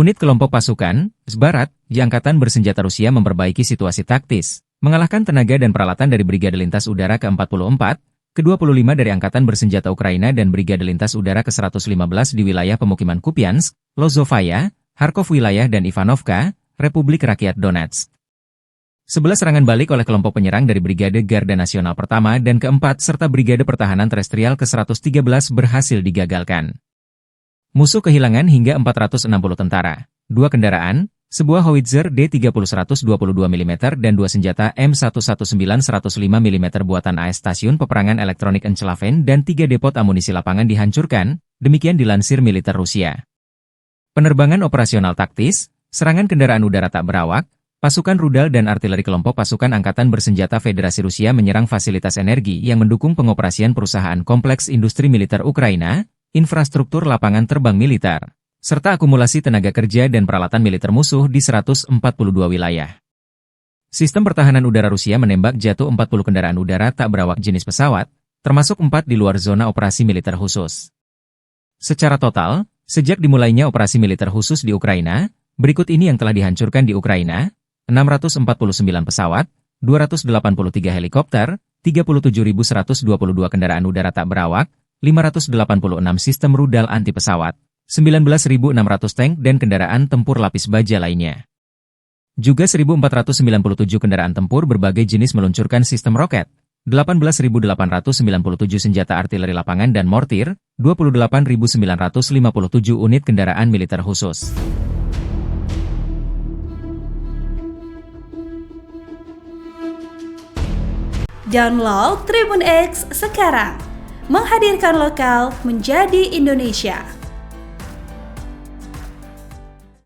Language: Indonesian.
Unit kelompok pasukan, Zbarat, di Angkatan Bersenjata Rusia memperbaiki situasi taktis, mengalahkan tenaga dan peralatan dari Brigade Lintas Udara ke-44, ke-25 dari Angkatan Bersenjata Ukraina dan Brigade Lintas Udara ke-115 di wilayah pemukiman Kupiansk, Lozovaya, Kharkov Wilayah dan Ivanovka, Republik Rakyat Donetsk. 11 serangan balik oleh kelompok penyerang dari Brigade Garda Nasional pertama dan keempat serta Brigade Pertahanan Terestrial ke-113 berhasil digagalkan. Musuh kehilangan hingga 460 tentara, 2 kendaraan, sebuah howitzer D30-122 mm dan 2 senjata M119-105 mm buatan AS Stasiun Peperangan Elektronik Enclaven dan 3 depot amunisi lapangan dihancurkan, demikian dilansir militer Rusia. Penerbangan operasional taktis, serangan kendaraan udara tak berawak, pasukan rudal dan artileri kelompok pasukan Angkatan Bersenjata Federasi Rusia menyerang fasilitas energi yang mendukung pengoperasian perusahaan kompleks industri militer Ukraina, infrastruktur lapangan terbang militer, serta akumulasi tenaga kerja dan peralatan militer musuh di 142 wilayah. Sistem pertahanan udara Rusia menembak jatuh 40 kendaraan udara tak berawak jenis pesawat, termasuk 4 di luar zona operasi militer khusus. Secara total, sejak dimulainya operasi militer khusus di Ukraina, berikut ini yang telah dihancurkan di Ukraina: 649 pesawat, 283 helikopter, 37.122 kendaraan udara tak berawak, 586 sistem rudal anti-pesawat, 19.600 tank dan kendaraan tempur lapis baja lainnya. Juga 1.497 kendaraan tempur berbagai jenis meluncurkan sistem roket, 18.897 senjata artileri lapangan dan mortir, 28.957 unit kendaraan militer khusus. Download Tribun X sekarang. Menghadirkan lokal menjadi Indonesia.